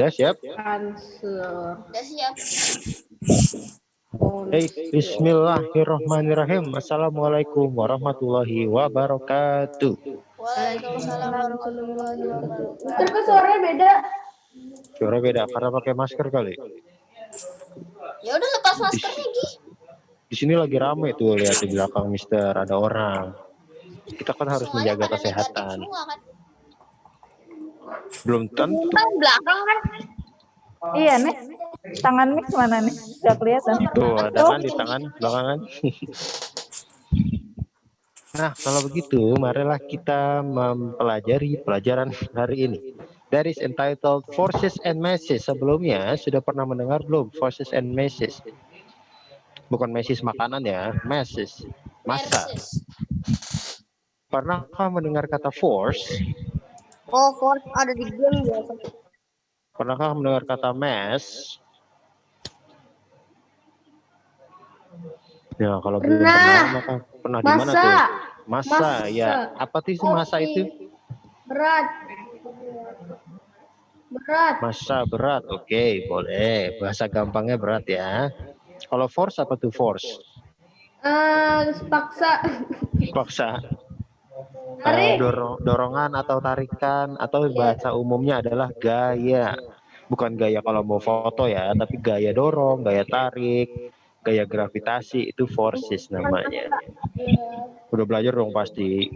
Udah siap? Answer. Udah siap. Bismillahirrahmanirrahim. Assalamualaikum warahmatullahi wabarakatuh. Waalaikumsalam warahmatullahi wabarakatuh. Ntar ke suaranya beda. Suara beda karena pakai masker kali. Ya udah lepas maskernya, Gi. Di sini lagi rame tuh, lihat di belakang Mister, ada orang. Kita kan harus Semuanya menjaga pada negatif kesehatan. semua kan? Belum tentu. Belakang kan? Iya nih. Tangan Mix mana nih? Gak kelihatan. Tuh, ada kan di tangan belakangan. Nah, kalau begitu, marilah kita mempelajari pelajaran hari ini. That is entitled Forces and Masses. Sebelumnya sudah pernah mendengar belum Forces and Masses? Bukan masses makanan ya, masses, massa. Merces. Pernahkah mendengar kata force? Oh, force ada di game biasa. Pernahkah mendengar kata mass? Ya, kalau belum pernah, maka pernah di mana tuh? Massa, ya. Apa sih massa itu? Berat. Massa berat, oke, boleh. Bahasa gampangnya berat ya. Kalau force apa tuh force? Paksa. Paksa. Tarik. Dorongan atau tarikan atau bahasa umumnya adalah gaya. Bukan gaya kalau mau foto ya, tapi gaya dorong, gaya tarik, gaya gravitasi, itu forces namanya. Udah belajar dong pasti.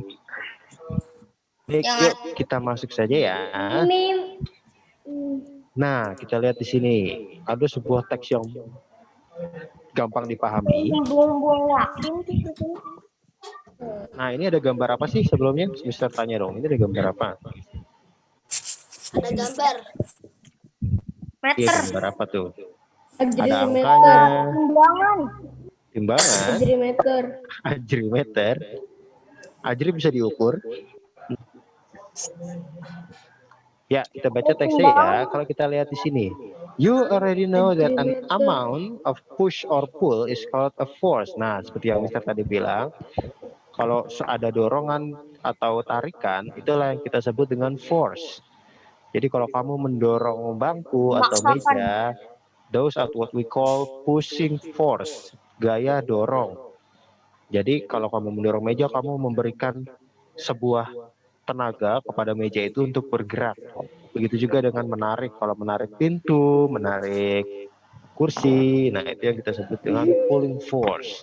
Yuk kita masuk saja ya. Ini. Nah, kita lihat di sini ada sebuah teks yang gampang dipahami. Nah, ini ada gambar apa sih sebelumnya? Mister tanya dong, ini ada gambar apa? Ada gambar. Iya, gambar apa tuh? Ada Ajrimeter. angkanya. Timbangan. Timbangan. Ajrimeter. Ajrimeter. Ajri bisa diukur. Ya, kita baca teksnya ya. Kalau kita lihat di sini, you already know that an amount of push or pull is called a force. Nah, seperti yang Mister tadi bilang, kalau ada dorongan atau tarikan, itulah yang kita sebut dengan force. Jadi kalau kamu mendorong bangku atau meja, those are what we call pushing force, gaya dorong. Jadi kalau kamu mendorong meja, kamu memberikan sebuah tenaga kepada meja itu untuk bergerak. Begitu juga dengan menarik. Kalau menarik pintu, menarik kursi, nah itu yang kita sebut dengan pulling force.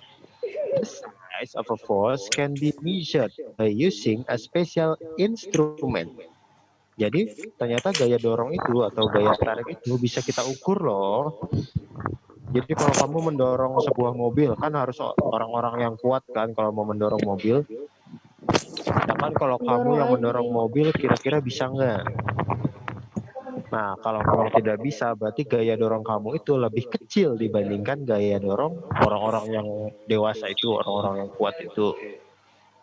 The size of a force can be measured by using a special instrument. Jadi ternyata gaya dorong itu atau gaya tarik itu bisa kita ukur loh. Jadi kalau kamu mendorong sebuah mobil, kan harus orang-orang yang kuat kan kalau mau mendorong mobil. Sedangkan kalau kamu yang mendorong mobil, kira-kira bisa nggak? Nah, kalau memang tidak bisa, berarti gaya dorong kamu itu lebih kecil dibandingkan gaya dorong orang-orang yang dewasa itu, orang-orang yang kuat itu.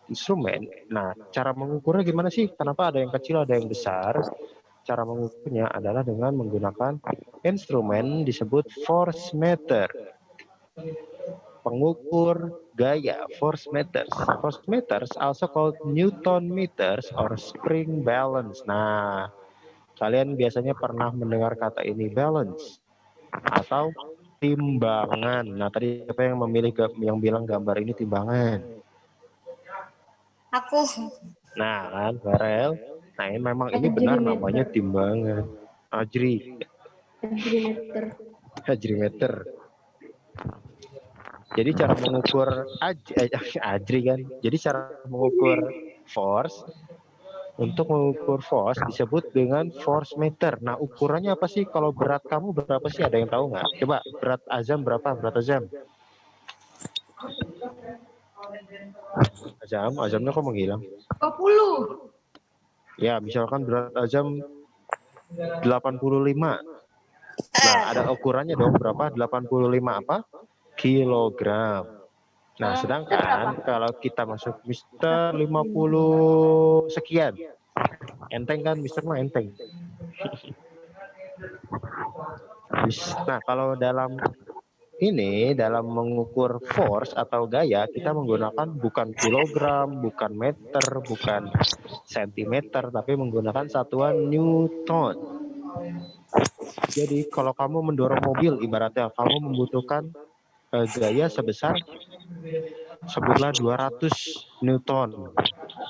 Instrumen. Nah, cara mengukurnya gimana sih? Kenapa ada yang kecil, ada yang besar? Cara mengukurnya adalah dengan menggunakan instrumen disebut force meter. Pengukur gaya, force meters. Force meters also called Newton meters or spring balance. Nah, kalian biasanya pernah mendengar kata ini balance atau timbangan. Nah, tadi siapa yang bilang gambar ini timbangan? Aku. Nah, kan, Farel. Nah, ini memang ini benar namanya timbangan. Ajrimeter. Jadi cara mengukur ajri kan. Jadi cara mengukur force, untuk mengukur force disebut dengan force meter. Nah, ukurannya apa sih? Kalau berat kamu berapa sih? Ada yang tahu nggak? Coba berat Azam berapa? Berat Azam? Azamnya kok menghilang? 20. Ya, misalkan berat Azam 85. Nah, ada ukurannya dong berapa? 85 apa? Kilogram. Nah, sedangkan kalau kita masuk Mister 50 sekian. Enteng kan, Mister mah enteng. Nah, kalau dalam mengukur force atau gaya, kita menggunakan bukan kilogram, bukan meter, bukan sentimeter, tapi menggunakan satuan Newton. Jadi kalau kamu mendorong mobil, ibaratnya kamu membutuhkan gaya sebesar sebutlah 200 Newton.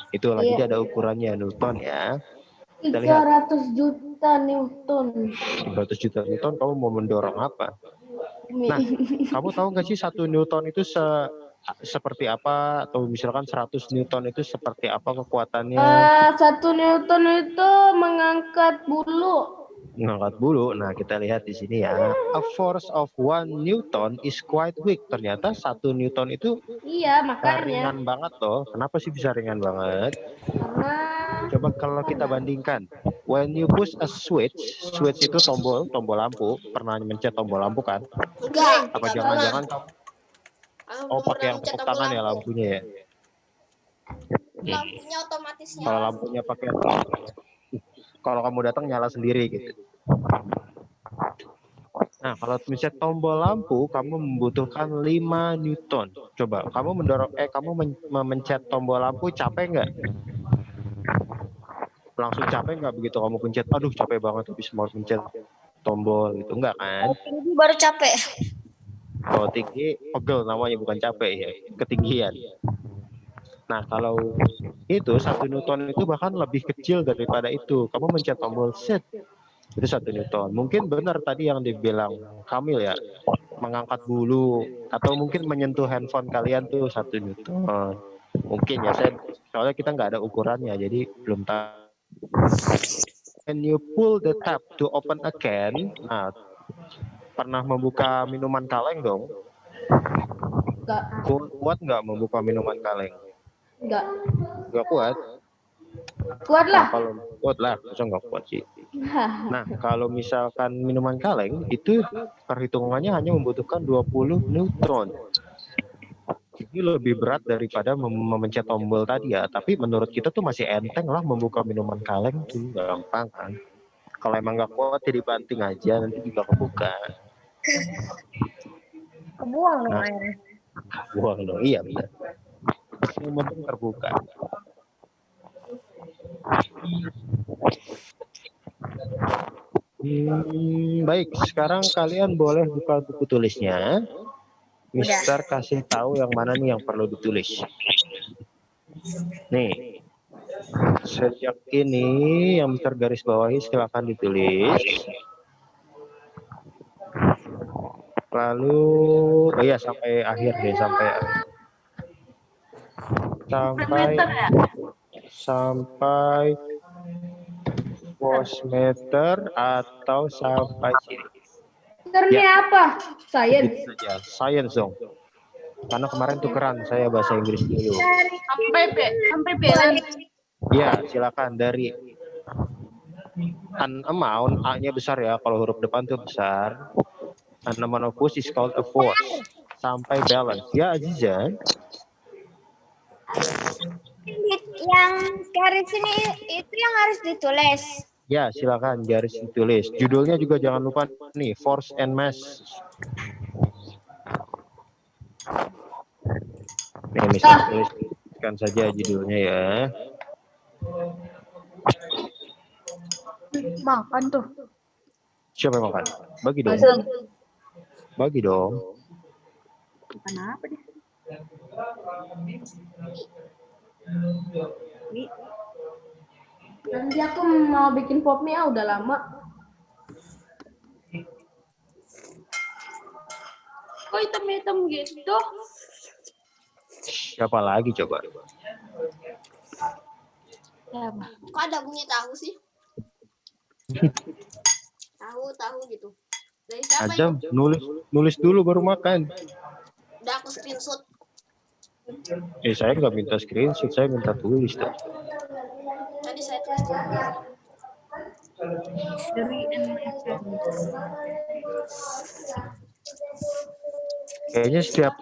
Itulah, Iya. jadi ada ukurannya Newton ya. Kita lihat 300 juta Newton. 200 juta Newton, kamu mau mendorong apa? Nah, kamu tahu nggak sih 1 Newton itu seperti apa, atau misalkan 100 Newton itu seperti apa kekuatannya? 1 Newton itu mengangkat bulu. Ngangkat bulu. Nah, kita lihat di sini ya. A force of 1 Newton is quite weak. Ternyata 1 Newton itu Iya, makanya. ringan banget loh. Kenapa sih bisa ringan banget? Karena Coba kalau kita bandingkan, when you push a switch, switch itu tombol lampu. Pernah mencet tombol lampu kan? Enggak, Apa enggak pernah. jangan-jangan kamu Aku belum pakai pernah yang mencet tepuk tombol tangan ya lampu. lampunya ya? Lampunya otomatis Kalau nyala. lampunya pakai, kalau kamu datang nyala sendiri gitu. Nah, kalau mencet tombol lampu, kamu membutuhkan 5 Newton. Coba, kamu memencet tombol lampu, capek nggak? Langsung capek nggak begitu kamu pencet? Aduh, capek banget habis mau mencet tombol gitu, enggak kan? Tinggi baru capek. Kalau tinggi, pegel namanya, bukan capek ya, ketinggian. Nah, kalau itu 1 Newton itu bahkan lebih kecil daripada itu. Kamu mencet tombol set, itu 1 Newton. Mungkin benar tadi yang dibilang Kamil ya, mengangkat bulu atau mungkin menyentuh handphone kalian tuh 1 Newton. Mungkin ya, soalnya kita nggak ada ukurannya, jadi belum tahu. When you pull the tap to open a can, nah, pernah membuka minuman kaleng dong? enggak. Kuat nggak membuka minuman kaleng? Enggak. Nggak kuat. Kuat Nah, lah. kalau kuat lah, masa nggak kuat sih. Nah, kalau misalkan minuman kaleng itu perhitungannya hanya membutuhkan 20 Newton. Ini lebih berat daripada memencet tombol tadi ya. Tapi menurut kita tuh masih enteng lah, membuka minuman kaleng tuh gampang kan. Kalau emang nggak kuat ya dibanting aja, nanti juga kebuka. Kebuang dong Nah, airnya. buang dong. Iya benar. Yang penting terbuka. Baik, sekarang kalian boleh buka buku tulisnya. Mister kasih tahu yang mana nih yang perlu ditulis. Nih, sejak ini yang Mister garis bawahi silakan ditulis. Lalu, oh ya, sampai akhir deh, sampai voltmeter atau sampai sini. Meternya apa? Science. Gitu saja, science dong. Karena kemarin tukeran saya bahasa Inggris dulu. Sampai balance. Ya, silakan dari an amount, A-nya besar ya, kalau huruf depan tuh besar. An amount of push is called a force. Sampai balance. Ya, Aziza. Yang garis ini itu yang harus ditulis. Ya, silakan garis ditulis. Judulnya juga jangan lupa nih, force and mass. Nih, misalnya tuliskan saja judulnya ya. Makan tuh. Siapa yang makan? Bagi dong. Bagi dong. Kenapa dia? Nanti aku mau bikin pop mie, udah lama. Kok hitam-hitam gitu? Siapa lagi coba? Kok ada bunyi tahu sih? Tahu gitu. Dari siapa Ajam, ini? nulis dulu baru makan. Udah aku screenshot. Saya nggak minta screenshot, saya minta tulis. Tadi saya tulis. Dari NFM. Kayaknya setiap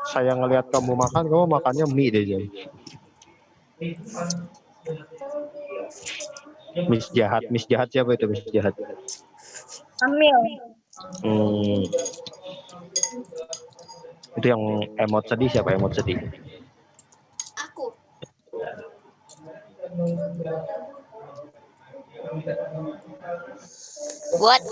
saya ngelihat kamu makannya mie deh, Jam. Miss jahat siapa itu Miss jahat? Amil. Itu yang emot sedih siapa? Emot sedih. Aku. Buat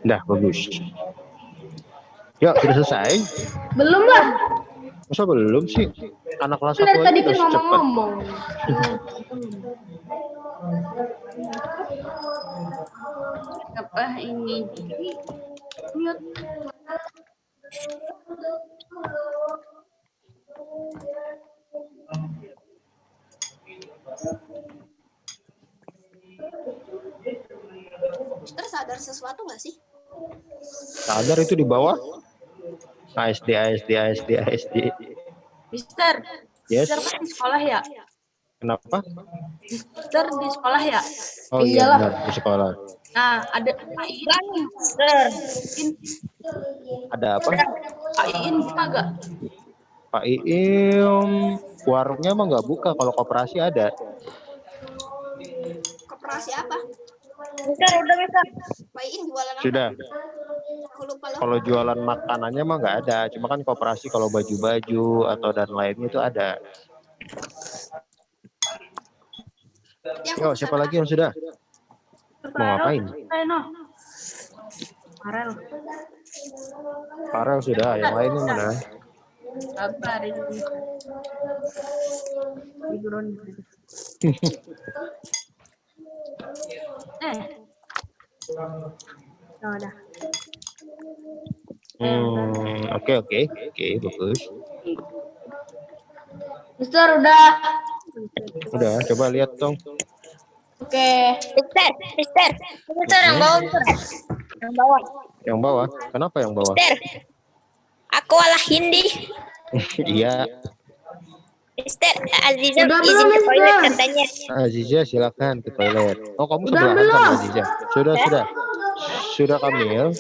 Dah bagus. Yuk, sudah selesai. Belum lah. Masa belum sih? Anak kelas Benar 1 tadi aja kan udah cepet. ngomong-ngomong. Apa ini? Mute. Mister sadar sesuatu nggak sih? Sadar itu di bawah. ASD, ASD, ASD, ASD. Mister, Yes. Mister kan di sekolah ya? Kenapa? Mister di sekolah ya? Oh iya Iyalah. benar, di sekolah. Nah, ada Pak Iin. Mister. Ada apa? Pak Iin buka gak? Pak Iim, warungnya mah nggak buka. Kalau koperasi ada. Koperasi apa? Mister udah Mister. Pak Iin jualan apa? Sudah. Aku lupa loh. Kalau jualan makanannya mah nggak ada. Cuma kan koperasi kalau baju-baju atau dan lainnya itu ada. Ya, Yo, siapa lagi yang sudah? Mau ngapain? No. Farel. Farel sudah. Yang lainnya mana? Sabar ini. Tiduran. Oh, udah. Oke, bagus. Mister udah. Udah, coba lihat dong. Oke. Mister yang bawah Mister. Yang bawah. Yang bawah. Kenapa yang bawah? Mister. Aku ala Hindi. Iya. Mister, Aziza Udah izin belum, ke toilet Mister? katanya. Aziza silakan ke toilet. Oh, kamu Udah sebelahan belum? sama Aziza. Sudah. Sudah Kamil.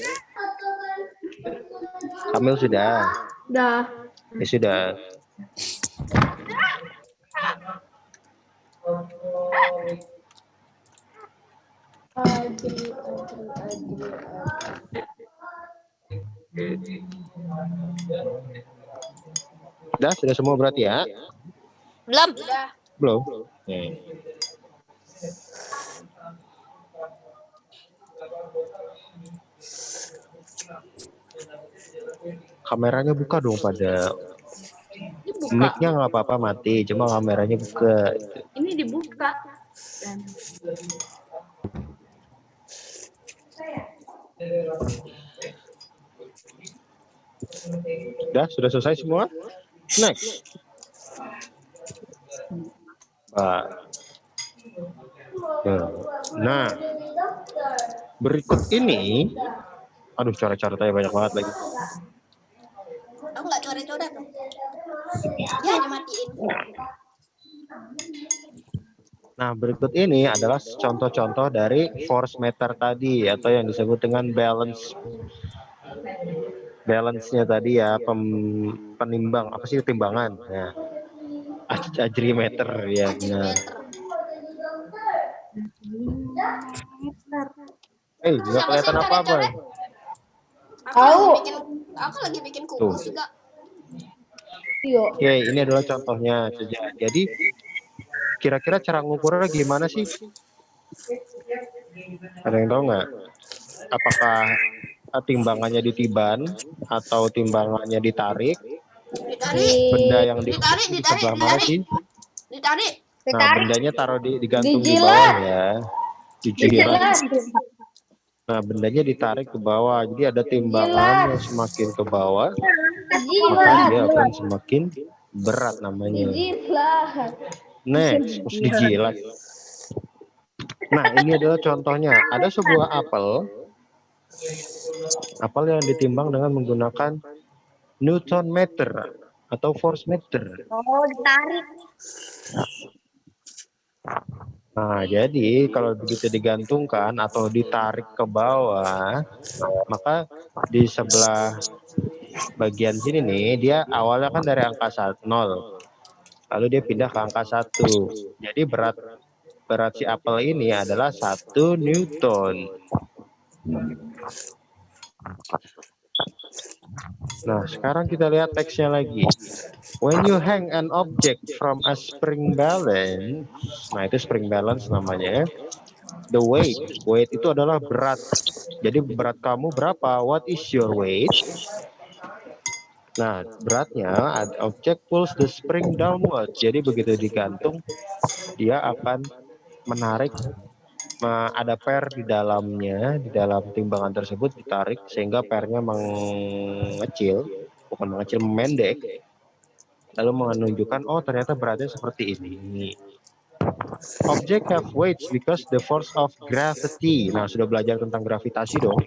Kamil sudah. Udah. Ya sudah. Sudah semua berarti ya? Belum. Belum. Kameranya buka dong pada. Dibuka. Mic-nya nggak apa-apa mati, cuma kameranya buka. Ini dibuka. Dan Sudah selesai semua? Next. Nah, berikut ini, aduh coret-coretnya banyak banget lagi. Aku nggak coret-coret tuh. Ya dimatiin. Nah, berikut ini adalah contoh-contoh dari force meter tadi atau yang disebut dengan balance-nya tadi ya, penimbang apa sih timbangan. Nah, ajrimeter ya. Nah. Nggak kelihatan apa-apa. Aku lagi bikin kukus juga. Oke, ini adalah contohnya saja. Jadi kira-kira cara ngukurnya gimana sih? Ada yang tahu nggak? Apakah timbangannya ditiban atau timbangannya ditarik? Benda yang di sebelah mana sih? Ditarik. Nah, bendanya taruh digantung di bawah ya. Dijilat. Nah, bendanya ditarik ke bawah. Jadi ada timbangan yang semakin ke bawah, maka dia akan semakin berat namanya. Next, mesti dijilat. Nah, ini adalah contohnya. Ada sebuah apel yang ditimbang dengan menggunakan Newton meter atau force meter. Oh, ditarik. Nah, jadi kalau begitu digantungkan atau ditarik ke bawah, maka di sebelah bagian sini nih, dia awalnya kan dari angka 0, lalu dia pindah ke angka 1. Jadi berat si apel ini adalah 1 Newton. Nah, sekarang kita lihat teksnya lagi. When you hang an object from a spring balance, nah itu spring balance namanya. The weight itu adalah berat. Jadi berat kamu berapa? What is your weight? Nah, beratnya, object pulls the spring downward. Jadi begitu digantung, dia akan menarik, ada per di dalamnya, di dalam timbangan tersebut ditarik sehingga pernya memendek, lalu menunjukkan oh ternyata beratnya seperti ini. Object have weights because the force of gravity. Nah, sudah belajar tentang gravitasi dong.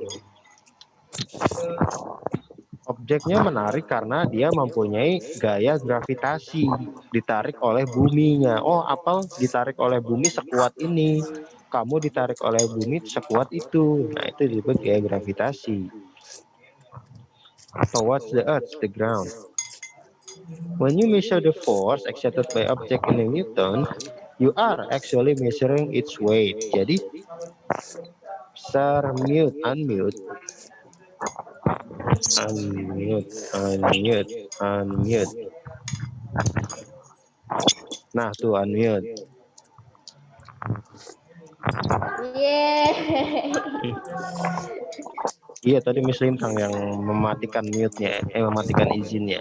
Objeknya menarik karena dia mempunyai gaya gravitasi, ditarik oleh buminya. Oh, apel ditarik oleh bumi sekuat ini, kamu ditarik oleh bumi sekuat itu. Nah, itu disebut gaya gravitasi. Towards the earth, the ground. When you measure the force exerted by object in a Newton, you are actually measuring its weight. Jadi, unmute. Nah, tuh unmute. Iya, tadi Miss Lintang yang mematikan mute-nya, mematikan izinnya.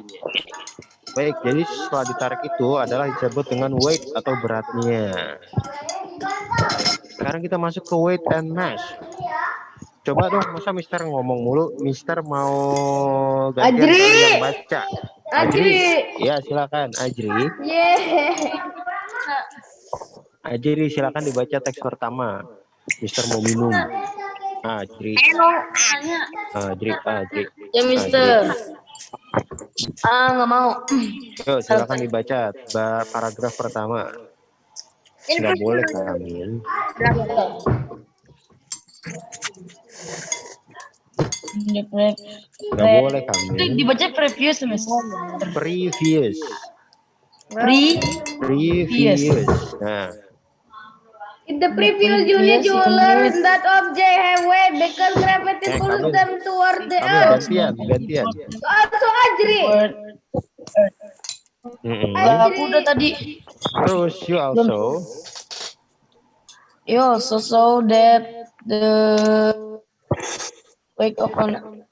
Baik, jadi setelah ditarik itu adalah disebut dengan weight atau beratnya. Sekarang kita masuk ke weight and mass. Coba dong, masa Mister ngomong mulu? Mister mau gantian Ajri. kali yang baca. Ajri. Ya, silakan Ajri. Ajri, silakan dibaca teks pertama. Mister mau minum. Ajri. Ya Mister. Nggak mau. Yuk, silakan dibaca paragraf pertama. Nggak boleh Kamil. Nggak boleh Kamil. Dibaca previous Miss. Previous. Nah, In the previous unit, you learned that object have weight because gravity pulls them toward the earth. gantian. So Ajri. Aku udah tadi. Terus you also So that the weight of an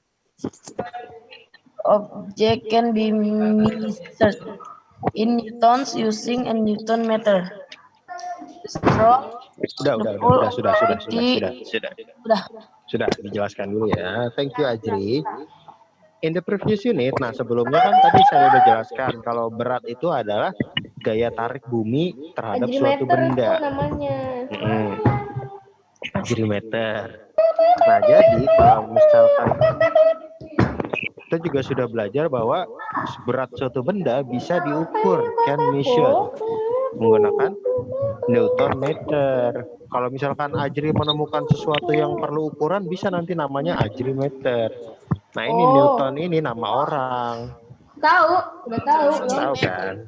object can be measured in newtons using a Newton meter. Sudah dijelaskan dulu ya. Thank you Ajri. In the previous unit, nah sebelumnya kan tadi saya udah jelaskan kalau berat itu adalah gaya tarik bumi terhadap suatu benda. Ajri meter. Nah, jadi kalau misalkan kita juga sudah belajar bahwa berat suatu benda bisa diukur, can measure, menggunakan Newton meter. Kalau misalkan Ajri menemukan sesuatu yang perlu ukuran, bisa nanti namanya Ajri meter. Nah, ini Newton ini nama orang. Udah tahu. Tahu kan?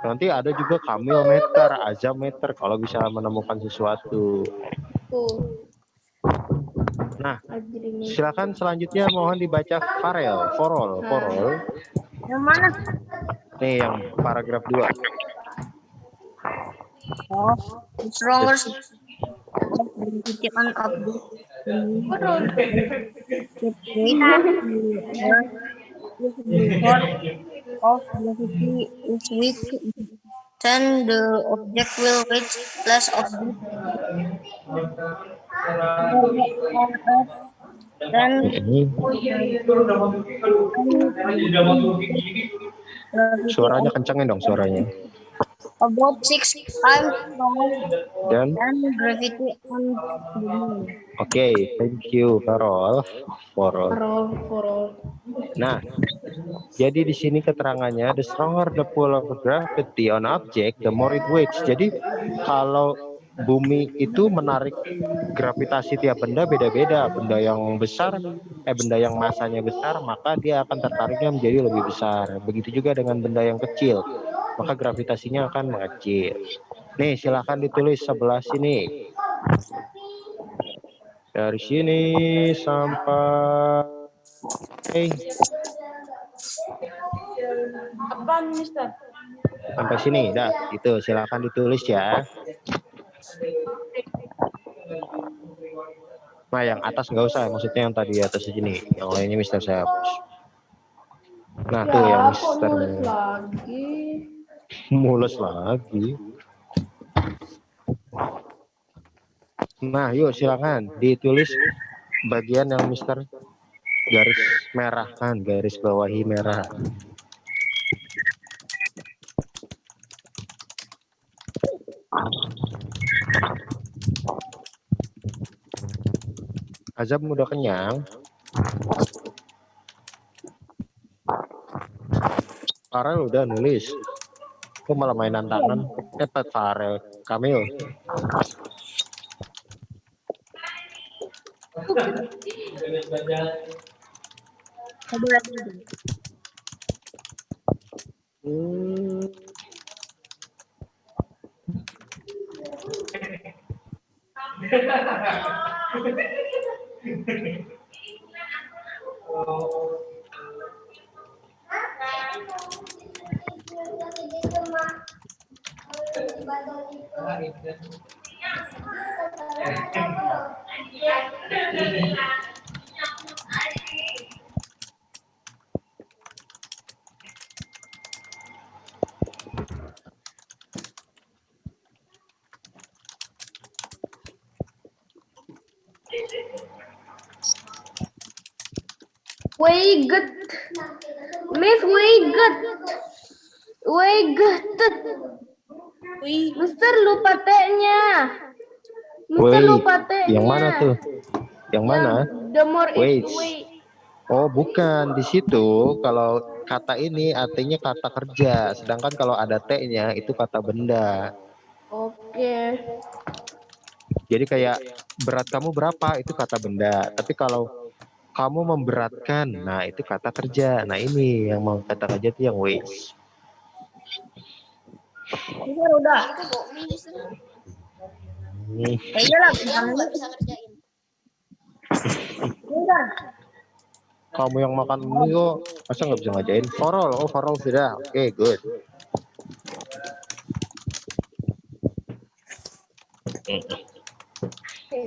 Nanti ada juga Kamil meter, Azam meter kalau bisa menemukan sesuatu. Nah, silakan selanjutnya mohon dibaca Forol. Yang mana? Nih yang paragraf 2. Stronger gravity on object. Of gravity is weak, then the object will reach less object. Then Suaranya kencengin dong suaranya. about 6 times stronger Dan than gravity on the moon. Oke, thank you Forol. Nah, jadi di sini keterangannya the stronger the pull of gravity on object, the more it weighs. Jadi kalau bumi itu menarik gravitasi tiap benda beda-beda. Benda yang besar, benda yang masanya besar, maka dia akan tertariknya menjadi lebih besar. Begitu juga dengan benda yang kecil, maka gravitasinya akan mengecil. Nih, silahkan ditulis sebelah sini. Dari sini sampai Apaan, Mister? sampai sini, dah. Itu silakan ditulis ya. Nah, yang atas nggak usah, maksudnya yang tadi atas sini, yang lainnya Mister saya hapus. Nah, tuh yang Ya, kok Mister nulis lagi? mules lagi. Nah, yuk silakan ditulis bagian yang Mister garis merah kan, garis bawahi merah. Azam udah kenyang. Farel udah nulis. Kok malah mainan tangan? Farel, Kamil. Hmm. Weiget. Miss Weiget. Weiget. Mister lupa T-nya. Mister Wait, lupa T-nya. yang mana tuh? Yang mana? The more Wait. it way. Oh, bukan di situ. Kalau kata ini artinya kata kerja, sedangkan kalau ada T-nya itu kata benda. Oke. Jadi kayak berat kamu berapa itu kata benda. Tapi kalau kamu memberatkan, nah itu kata kerja. Nah ini yang mau kata kerja itu yang weights. Udah. Itu kok Mister. Kayaknya lah. Aku nggak bisa ngerjain. Udah. Kamu yang makan mie kok, masa nggak bisa ngajain? Farol, oh Farol sudah. Oke, good.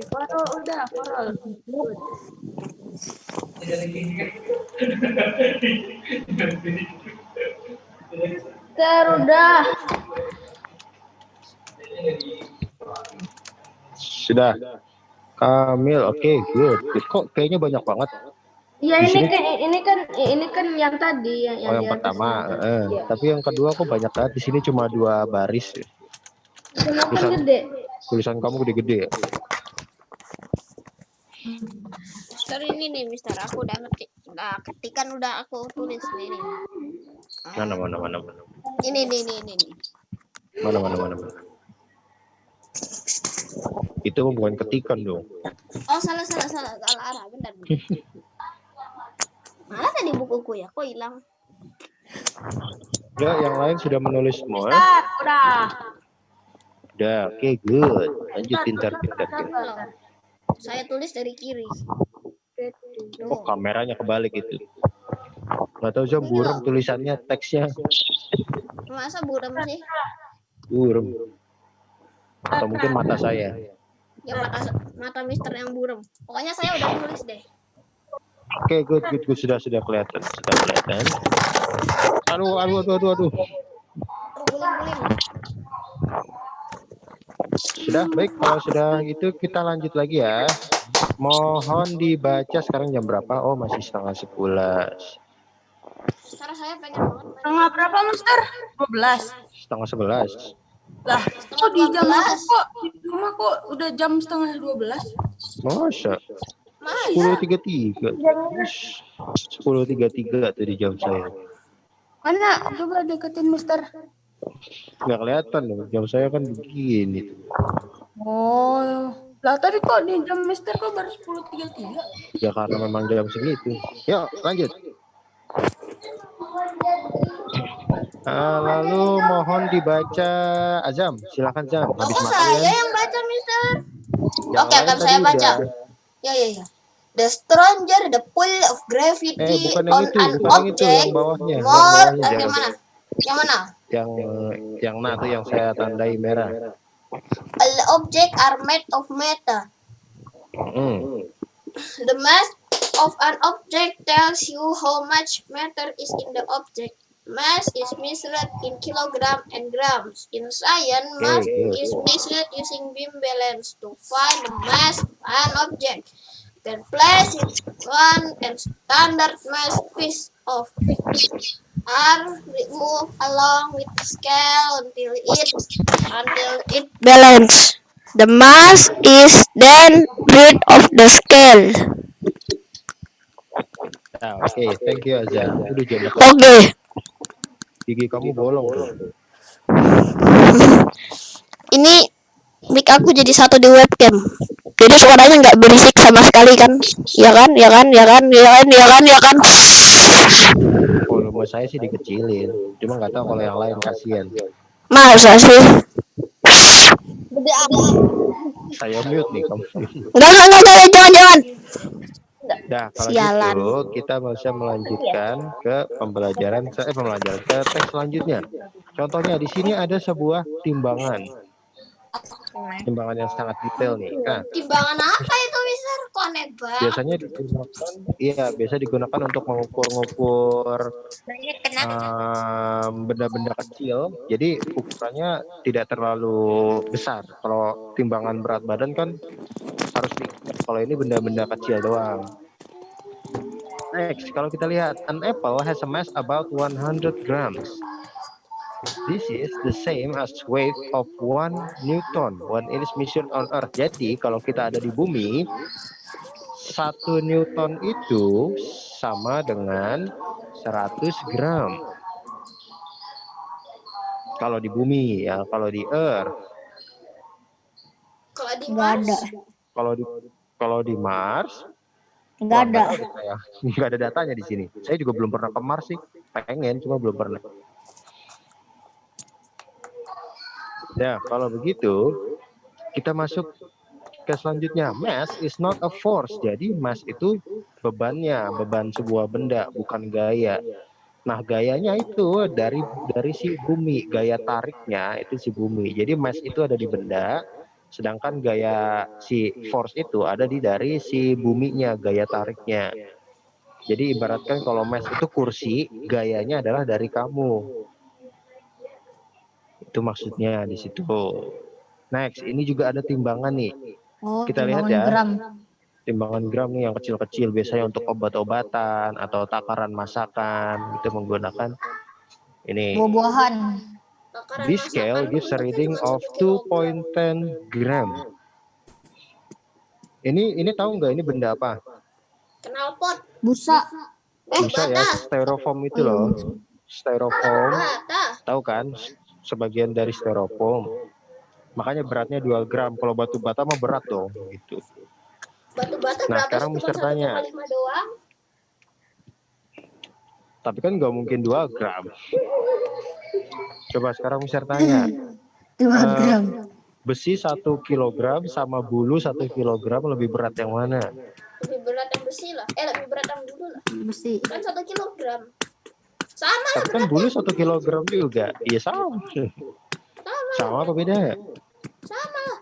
Farol udah, Farol. Terudah. Sudah. Kamil, oke, good. Kok kayaknya banyak banget. Ya Di ini sini- kan yang tadi yang Oh yang di atas pertama, ini. Iya. tapi yang kedua kok banyak banget. Di sini cuma 2 baris. Kenapa Tulisan- gede? Tulisan kamu gede-gede. Mister ini nih Mister. Aku udah ngetik. Udah ketikan udah aku tulis nih. Mana. Ini. Mana. Itu bukan ketikan dong. Oh salah arah bentar. Mana tadi bukuku ya? Kok hilang? Ya, yang lain sudah menulis semua. Udah. Udah, oke, good. Lanjut pintar. Saya tulis dari kiri. Oh, kameranya kebalik itu. Nggak tahu Zam, burem tulisannya, teksnya. Masa buram sih? Burem. Atau mungkin mata saya. Ya mata Mister yang buram. Pokoknya saya udah tulis deh. Oke, good. Sudah kelihatan. Aduh. Guling-guling. Sudah, baik. Kalau sudah itu kita lanjut lagi ya. Mohon dibaca sekarang jam berapa? Oh, masih setengah 11. Sekarang saya pengen banget. Setengah berapa, Mister? 12. Setengah 11. Lah, kok di jam aku kok di rumah kok udah jam setengah 12? Masa? Mas, 10.33. 10.33 tuh di jam saya. Mana? Coba deketin, Mister. Nggak kelihatan loh, jam saya kan begini. Oh, lah tadi kok di jam Mister kok baru 10.33? Ya karena memang jam segitu. Yuk, lanjut. Lalu mohon dibaca Azam. Silakan Azam. Habis kok makan saya ya. yang baca Mister? Yang Oke, lain akan tadi saya baca. udah. Ya. The stronger the pull of gravity Bukan yang on itu, an bukan yang itu, object, yang bawahnya, more. Yang jangan. mana? Yang mana? Yang nah tuh yang saya tandai merah. All objects are made of matter. Hmm. The mass of an object tells you how much matter is in the object. Mass is measured in kilogram and grams. In science, mass Good. is measured using beam balance. To find the mass of an object, you can place it on a standard mass piece of are removed along with the scale until it balance. The mass is then rid of the scale. Nah, oke, thank you Azza. Udah jam berapa? Oke. Gigi kamu bolong tuh. Ini mic aku jadi satu di webcam. Jadi suaranya nggak berisik sama sekali kan? Ya kan? Volume saya sih dikecilin. Cuma nggak tahu kalau yang lain, kasihan. Masa sih? Saya mute nih kamu. Enggak, jangan. Nah, kalau Sialan. gitu kita bisa melanjutkan ke pembelajaran ke teks selanjutnya. Contohnya di sini ada sebuah timbangan yang sangat detail nih. Nah, Timbangan apa itu, Mister? Kok aneh banget? biasanya digunakan untuk mengukur benda-benda kecil. Jadi ukurannya tidak terlalu besar. Kalau timbangan berat badan kan harus kalau ini benda-benda kecil doang. Next, kalau kita lihat, an apple has a mass about 100 grams. This is the same as weight of 1 Newton when it is measured on Earth. Jadi kalau kita ada di bumi, 1 Newton itu sama dengan 100 gram. Kalau di bumi ya, kalau di Earth. Kalau di Mars. Kalau di Mars Nggak ada. Nggak ada datanya di sini. Saya juga belum pernah ke Mars sih. Pengen, cuma belum pernah. Ya, kalau begitu, kita masuk ke selanjutnya. Mass is not a force. Jadi mass itu bebannya, beban sebuah benda, bukan gaya. Nah, gayanya itu dari si bumi, gaya tariknya itu si bumi. Jadi mass itu ada di benda, sedangkan gaya si force itu ada dari si buminya, gaya tariknya. Jadi ibaratkan kalau mass itu kursi, gayanya adalah dari kamu. Itu maksudnya di situ. Next, ini juga ada timbangan nih. Kita lihat ya. Timbangan gram nih yang kecil-kecil, biasanya untuk obat-obatan atau takaran masakan, itu menggunakan ini. Buah-buahan. This scale gives a reading of 2.10 gram. Ini tahu nggak ini benda apa? Knalpot. Busa. Busa ya, styrofoam itu loh. Styrofoam. Tahu kan? Sebagian dari styrofoam. Makanya beratnya 2 gram. Kalau batu bata mah berat dong gitu. Batu bata Nah, berapa sekarang sih? Mister tanya. 1,5 doang. Tapi kan nggak mungkin 2 gram. Coba sekarang Mister tanya. 2 gram. Besi 1 kilogram sama bulu 1 kilogram lebih berat yang mana? Lebih berat yang besi lah. Lebih berat yang bulu lah. Besi. Kan 1 kilogram. Sama lah. Tapi kan bulu 1 kilogram juga. Iya sama. Sama apa beda? Sama lah.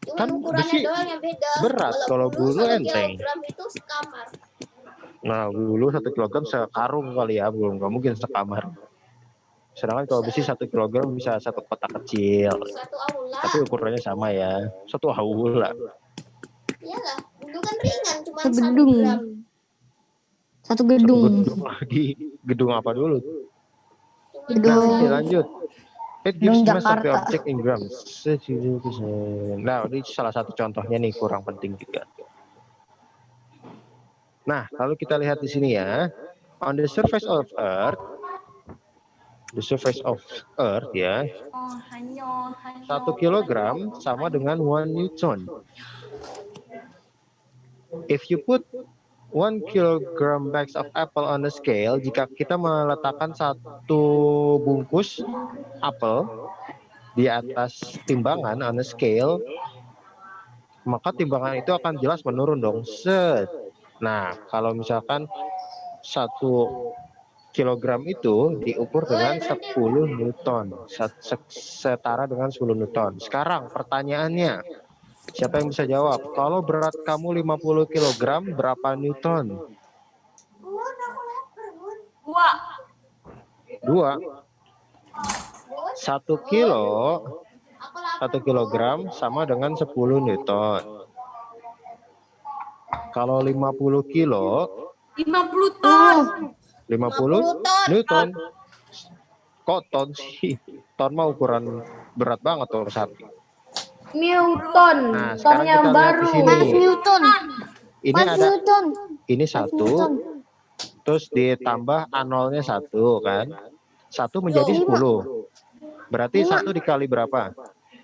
Cuma Kan ukurannya besi doang yang beda. berat, kalau bulu 1 enteng. kilogram itu sekamar. Nah, bulu 1 kilogram sekarung kali ya, belum, nggak mungkin sekamar. Sedangkan kalau besi 1 kilogram bisa 1 kotak kecil. 1 aula. Tapi ukurannya sama ya, 1 aula. Iyalah, bulu kan ringan, cuma 1 Gedung. gram. 1 gedung. Gedung lagi. Gedung apa dulu? Gedung. Nah, lanjut. It gives Gedung mass of the Jakarta. object in grams. Nah, ini salah satu contohnya nih, kurang penting juga. Nah, lalu kita lihat di sini ya. On the surface of Earth ya, 1 kilogram sama dengan 1 Newton. If you put 1 kilogram bags of apple on the scale, jika kita meletakkan 1 bungkus apel di atas timbangan on the scale, maka timbangan itu akan jelas menurun dong. Set. Nah, kalau misalkan 1 kilogram itu diukur dengan 10 Newton, setara dengan 10 Newton. Sekarang pertanyaannya, siapa yang bisa jawab? Kalau berat kamu 50 kilogram, berapa Newton? 2. 1 kilo, 1 kilogram sama dengan 10 Newton. Kalau 50 kilo, 50 ton. 50 Newton. Kok ton sih? Ton mah ukuran berat banget tuh sapi. Newton. Nah, sekarang Tonnya kita lihat di baru. sini. Newton. Ini 5 ada, Newton. ini 1, terus ditambah A0-nya 1 kan. 1 menjadi 10. Berarti 1 dikali berapa?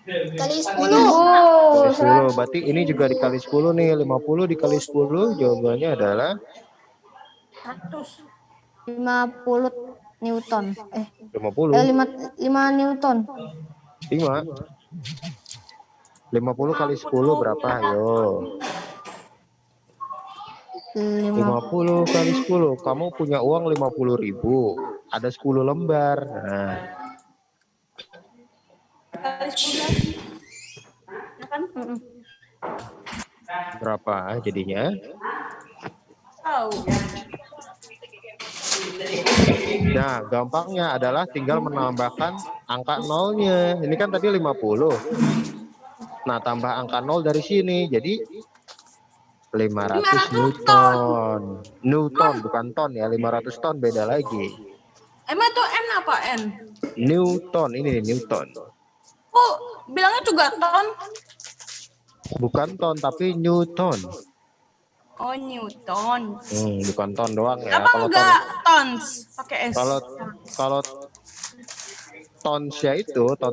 Kali 10. Kali 10. Berarti ini juga dikali 10 nih. 50 dikali 10, jawabannya adalah 50 Newton. 50. 5 Newton. 5. 50 kali 10 berapa? Ayo. 50 kali 10. Kamu punya uang 50.000. Ada 10 lembar. Nah. Berapa jadinya? Nah, gampangnya adalah tinggal menambahkan angka nolnya. Ini kan tadi 50. Nah, tambah angka 0 dari sini. Jadi 500 Newton. Newton bukan ton ya. 500 ton beda lagi. Emang itu N apa N? Newton, ini Newton. Oh, bilangnya juga ton. Bukan ton tapi Newton. Oh, Newton. Bukan ton doang ya. Apa Kalau enggak tons pakai S? Kalau tons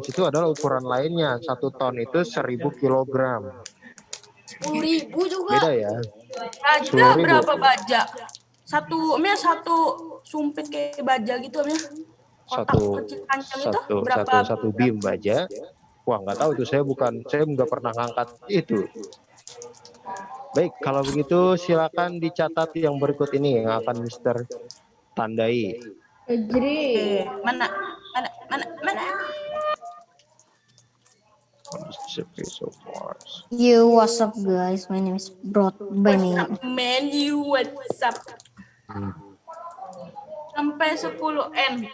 itu adalah ukuran lainnya. 1 ton itu 1000 kilogram. 10.000 juga. Beda ya. Baja 10.000. berapa baja? Satu sumpit kayak baja gitu ya. Satu bim baja. Wah, nggak tahu tuh, saya nggak pernah ngangkat itu. Baik, kalau begitu silakan dicatat yang berikut ini yang akan Mister tandai. Jadi Mana? Yo, what's up guys? My name is Brought by me. Menu WhatsApp. Sampai 10N.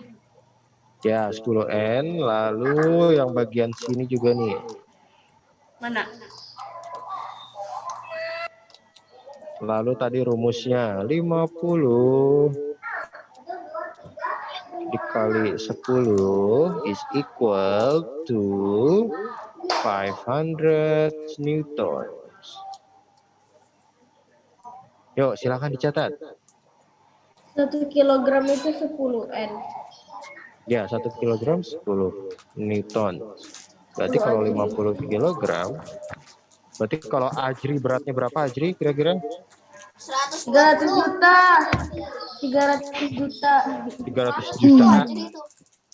Ya, 10N. Lalu yang bagian sini juga nih. Mana? Lalu tadi rumusnya 50 dikali 10 is equal to 500 Newton. Yuk, silakan dicatat. 1 kilogram itu 10 N. Ya, 1 kilogram 10 Newton. Berarti kalau 50 kilogram, berarti kalau Ajri beratnya berapa Ajri kira-kira? 300 juta. 300 juta 300 juta.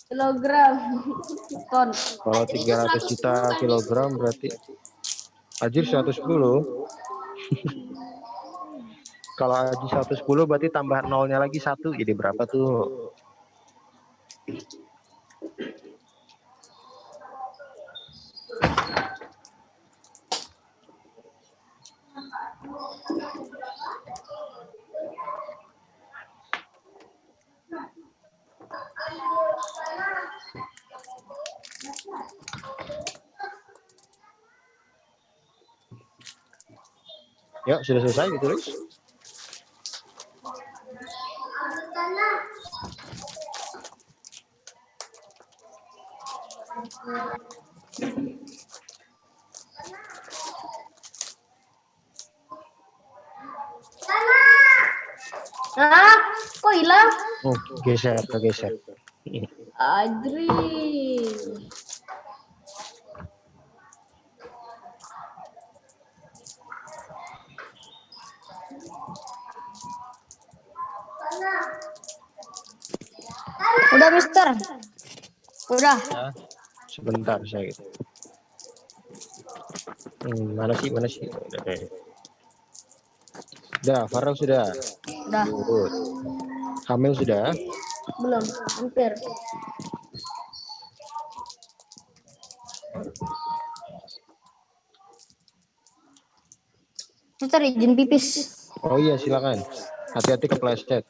kilogram. Ton. Kalau 300 juta kilogram berarti Ajri 110. Kalau Ajri 110 berarti tambah nolnya lagi 1, jadi berapa tuh? Yuk, sudah selesai ditulis. Ah, kok hilang? Oh, geser. Adri. Udah, Mister. Udah. Ya, sebentar saya gitu. Mana sih? Udah, Farel sudah. Udah. Good. Kamil sudah. Belum, hampir. Mister izin pipis. Oh iya, silakan. Hati-hati kepleset.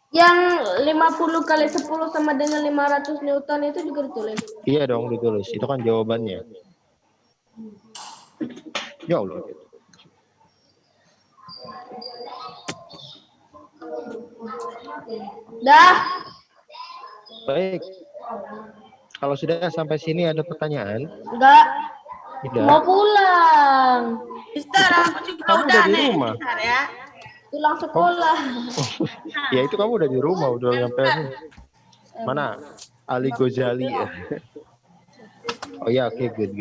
Yang 50 kali 10 sama dengan 500 Newton itu juga ditulis. Iya dong, ditulis. Itu kan jawabannya. Ya Allah. Dah. Baik. Kalau sudah sampai sini ada pertanyaan? Enggak. Tidak. Mau pulang. Mister, aku juga Kamu udah udah di nih. rumah? Bentar ya. Pulang sekolah. Ya itu kamu udah di rumah, udah nyampe. Mana? Ali Ghazali. Oh ya, oke, good.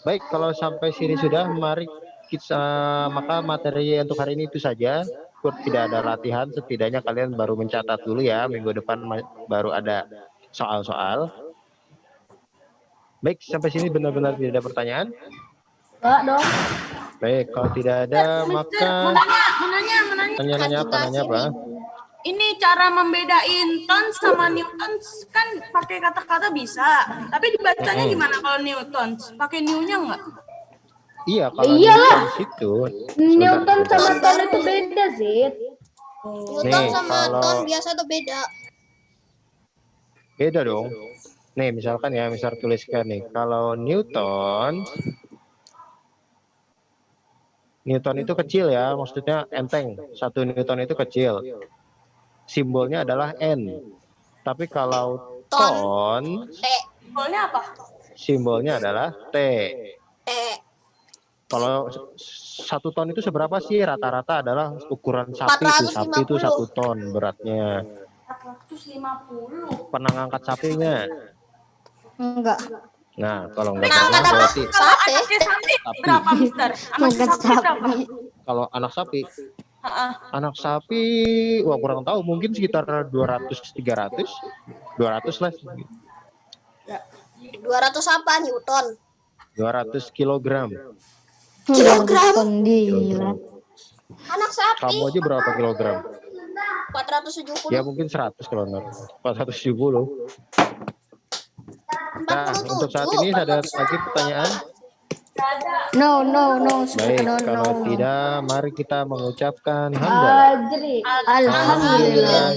Baik, kalau sampai sini sudah, mari kita maka materi untuk hari ini itu saja. Tidak ada latihan, setidaknya kalian baru mencatat dulu ya. Minggu depan baru ada soal-soal. Baik, sampai sini benar-benar tidak ada pertanyaan. Enggak dong. Baik, kalau tidak ada maka Mau nanya. nanya apa? Ini cara membedain tons sama newtons kan pakai kata-kata bisa. Tapi dibacanya gimana kalau newtons? Pakai new-nya nggak? Iya, kalau Iyalah. Newton situ. Newton sebentar. sama ton itu beda sih. Newton Nih, sama kalau- ton biasa tuh beda. Beda dong. Nih, misalkan ya, misal tuliskan nih, kalau Newton itu kecil ya, maksudnya enteng. 1 Newton itu kecil. Simbolnya adalah N. Tapi kalau ton, T. Simbolnya apa? simbolnya adalah T. T. Kalau 1 ton itu seberapa sih? Rata-rata adalah ukuran sapi itu. Sapi itu 1 ton beratnya. 450. Pernah ngangkat sapinya? Enggak. Nah, kalau nggak pernah berarti Kalau Sate. anaknya sapi Sapi. berapa, Mister? Anak Makan sapi berapa? sapi. kalau anak sapi, Heeh. anak sapi, wah kurang tahu, mungkin sekitar 200-300, 200 lah, 200 apa Newton? 200 kilogram. Kilogram. Gila. Anak sapi Kamu aja berapa kilogram? 470. Ya mungkin 100 kalau enggak. 470. Nah, untuk saat ini ada lagi pertanyaan? No. Baik, No. kalau tidak, mari kita mengucapkan hamdalah. Ajri. Alhamdulillah.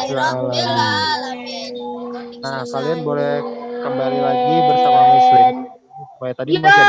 Alhamdulillahirrahmanirrahim. Nah, kalian boleh kembali lagi bersama Muslim. Supaya tadi masih ada